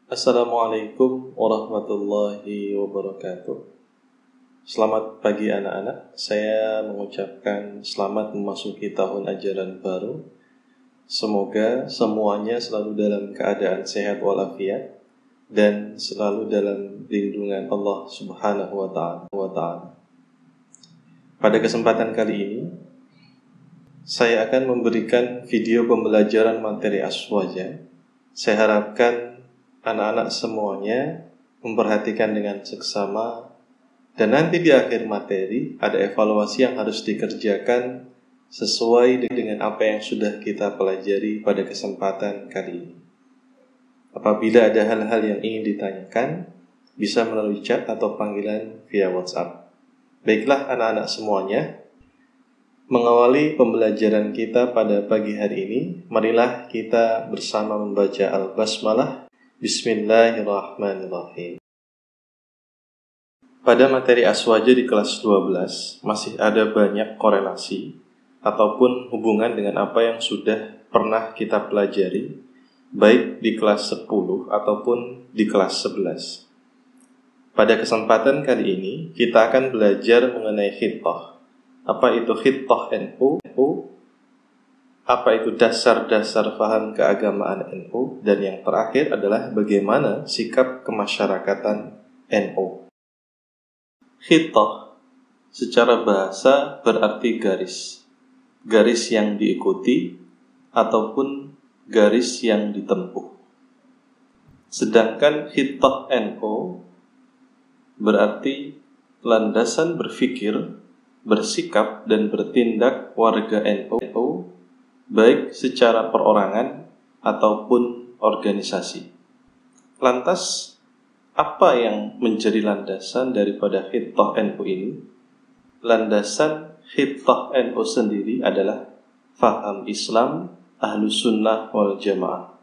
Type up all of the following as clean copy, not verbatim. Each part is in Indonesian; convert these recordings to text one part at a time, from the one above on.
Assalamualaikum warahmatullahi wabarakatuh. Selamat pagi anak-anak. Saya mengucapkan selamat memasuki tahun ajaran baru. Semoga semuanya selalu dalam keadaan sehat walafiat dan selalu dalam lindungan Allah Subhanahu wa Ta'ala. Pada kesempatan kali ini, saya akan memberikan video pembelajaran materi Aswaja. Saya harapkan anak-anak semuanya memperhatikan dengan seksama, dan nanti di akhir materi ada evaluasi yang harus dikerjakan sesuai dengan apa yang sudah kita pelajari pada kesempatan kali ini. Apabila ada hal-hal yang ingin ditanyakan, bisa melalui chat atau panggilan via WhatsApp. Baiklah anak-anak semuanya, mengawali pembelajaran kita pada pagi hari ini, marilah kita bersama membaca Al-Basmalah. Bismillahirrahmanirrahim. Pada materi Aswaja di kelas 12 masih ada banyak korelasi ataupun hubungan dengan apa yang sudah pernah kita pelajari, baik di kelas 10 ataupun di kelas 11. Pada kesempatan kali ini kita akan belajar mengenai khittah. Apa itu khittah NU? Apa itu dasar-dasar paham keagamaan NU, dan yang terakhir adalah bagaimana sikap kemasyarakatan NU. Khittah secara bahasa berarti garis yang diikuti ataupun garis yang ditempuh. Sedangkan khittah NU berarti landasan berpikir, bersikap dan bertindak warga NU, baik secara perorangan ataupun organisasi. Lantas, apa yang menjadi landasan daripada khittah NU ini? Landasan khittah NU sendiri adalah faham Islam Ahlus Sunnah wal Jamaah.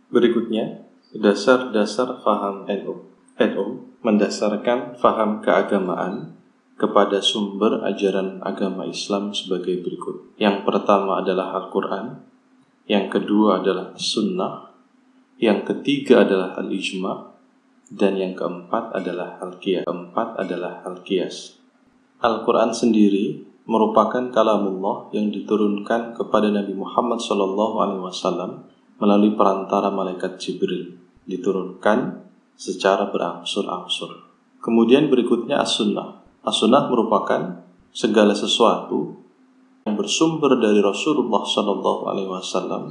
Berikutnya, dasar-dasar faham NU. NU mendasarkan faham keagamaan kepada sumber ajaran agama Islam sebagai berikut. Yang pertama adalah Al-Quran, yang kedua adalah Sunnah, yang ketiga adalah Al-Ijma', dan yang keempat adalah Al-Qiyas. Al-Quran sendiri merupakan kalamullah yang diturunkan kepada Nabi Muhammad SAW melalui perantara malaikat Jibril, diturunkan secara berangsur-angsur. Kemudian berikutnya As-Sunnah. As-Sunnah merupakan segala sesuatu yang bersumber dari Rasulullah SAW,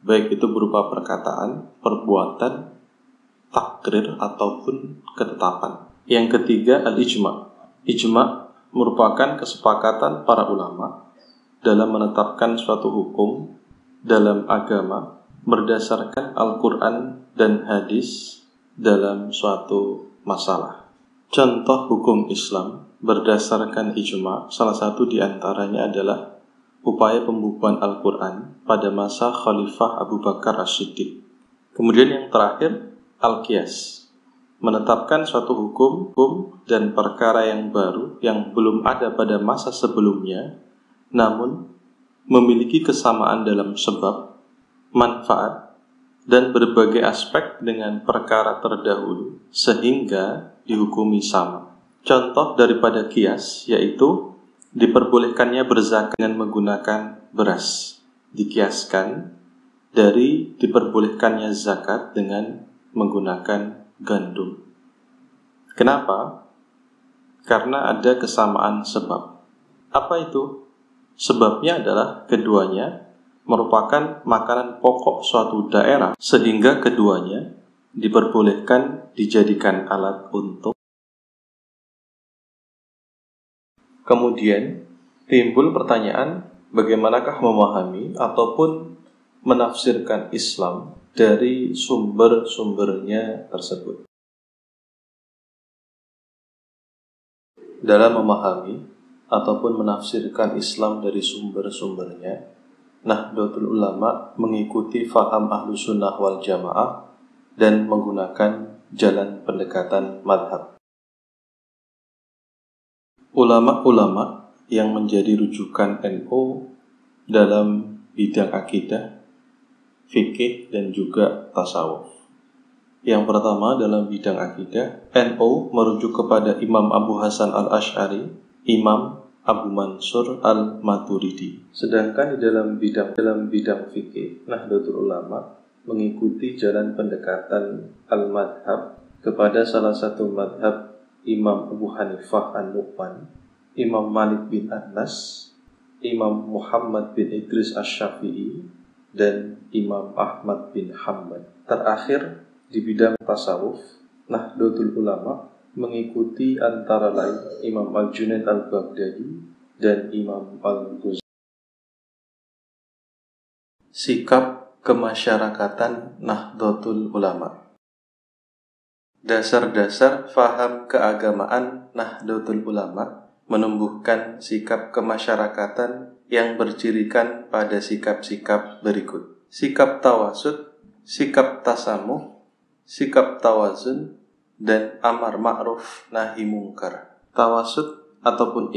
baik itu berupa perkataan, perbuatan, takrir ataupun ketetapan. Yang ketiga Al-Ijma'. Ijma' merupakan kesepakatan para ulama dalam menetapkan suatu hukum dalam agama berdasarkan Al-Quran dan hadis dalam suatu masalah. Contoh hukum Islam berdasarkan ijma', salah satu di antaranya adalah upaya pembukuan Al-Quran pada masa Khalifah Abu Bakar As-Siddiq. Kemudian yang terakhir, Al-Qiyas, menetapkan suatu hukum dan perkara yang baru yang belum ada pada masa sebelumnya, namun memiliki kesamaan dalam sebab, manfaat, dan berbagai aspek dengan perkara terdahulu, sehingga dihukumi sama. Contoh daripada qiyas yaitu diperbolehkannya berzakat dengan menggunakan beras, dikiaskan dari diperbolehkannya zakat dengan menggunakan gandum. Kenapa? Karena ada kesamaan sebab. Apa itu? Sebabnya adalah keduanya merupakan makanan pokok suatu daerah, sehingga keduanya diperbolehkan dijadikan alat untuk. Kemudian timbul pertanyaan, bagaimanakah memahami ataupun menafsirkan Islam dari sumber-sumbernya tersebut. Dalam memahami ataupun menafsirkan Islam dari sumber-sumbernya, Nahdlatul Ulama mengikuti faham Ahlus Sunnah wal Jamaah dan menggunakan jalan pendekatan madhab. Ulama-ulama yang menjadi rujukan NU dalam bidang akidah, fikih, dan juga tasawuf. Yang pertama dalam bidang akidah, NU merujuk kepada Imam Abu Hasan al-Asy'ari, Imam Abu Mansur al-Maturidi. Sedangkan di dalam bidang fikih, Nahdlatul Ulama mengikuti jalan pendekatan al-madhab kepada salah satu madhab Imam Abu Hanifah an-Nu'man, Imam Malik bin Anas, Imam Muhammad bin Idris asy-Syafi'i, dan Imam Ahmad bin Hanbal. Terakhir, di bidang tasawuf, Nahdlatul Ulama mengikuti antara lain Imam Al-Junaid Al-Baghdadi dan Imam Al-Ghazali. Sikap kemasyarakatan Nahdlatul Ulama. Dasar-dasar faham keagamaan Nahdlatul Ulama menumbuhkan sikap kemasyarakatan yang bercirikan pada sikap-sikap berikut: sikap tawasud, sikap tasamuh, sikap tawazun, dan amar ma'ruf nahi mungkar. Tawasud ataupun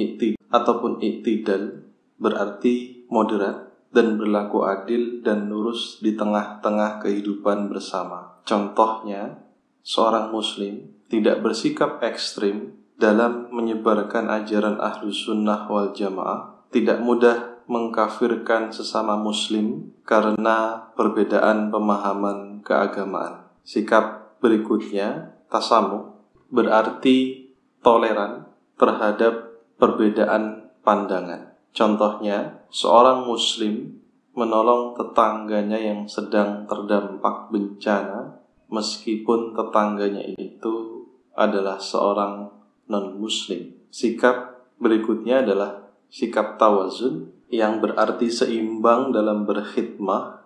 iktidal berarti moderat dan berlaku adil dan lurus di tengah-tengah kehidupan bersama. Contohnya, seorang muslim tidak bersikap ekstrim dalam menyebarkan ajaran Ahlus Sunnah wal Jamaah, tidak mudah mengkafirkan sesama muslim karena perbedaan pemahaman keagamaan. Sikap berikutnya, tasamuh, berarti toleran terhadap perbedaan pandangan. Contohnya, seorang muslim menolong tetangganya yang sedang terdampak bencana meskipun tetangganya itu adalah seorang non-muslim. Sikap berikutnya adalah sikap tawazun, yang berarti seimbang dalam berkhidmah,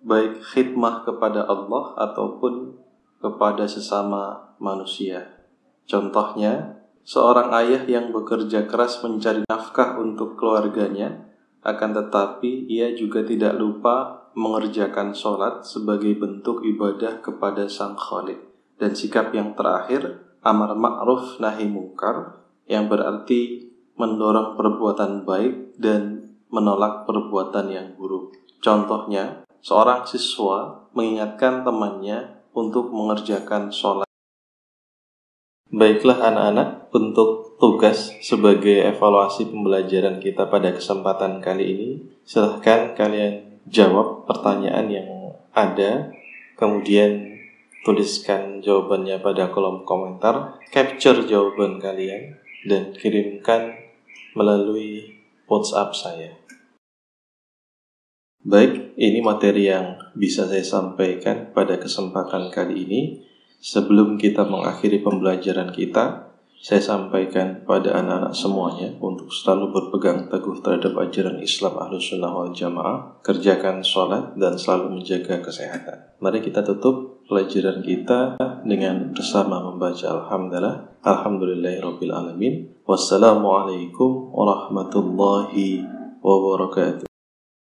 baik khidmah kepada Allah ataupun kepada sesama manusia. Contohnya, seorang ayah yang bekerja keras mencari nafkah untuk keluarganya, akan tetapi ia juga tidak lupa mengerjakan sholat sebagai bentuk ibadah kepada Sang Khalik. Dan sikap yang terakhir, amar ma'ruf nahi mungkar, yang berarti mendorong perbuatan baik dan menolak perbuatan yang buruk. Contohnya, seorang siswa mengingatkan temannya untuk mengerjakan sholat. Baiklah anak-anak, untuk tugas sebagai evaluasi pembelajaran kita pada kesempatan kali ini, silahkan kalian jawab pertanyaan yang ada, kemudian tuliskan jawabannya pada kolom komentar, capture jawaban kalian, dan kirimkan melalui WhatsApp saya. Baik, ini materi yang bisa saya sampaikan pada kesempatan kali ini. Sebelum kita mengakhiri pembelajaran kita, saya sampaikan pada anak-anak semuanya untuk selalu berpegang teguh terhadap ajaran Islam Ahlus Sunnah wal Jamaah, kerjakan sholat, dan selalu menjaga kesehatan. Mari kita tutup pelajaran kita dengan bersama membaca Alhamdulillahirabbil alamin. Wassalamualaikum warahmatullahi wabarakatuh.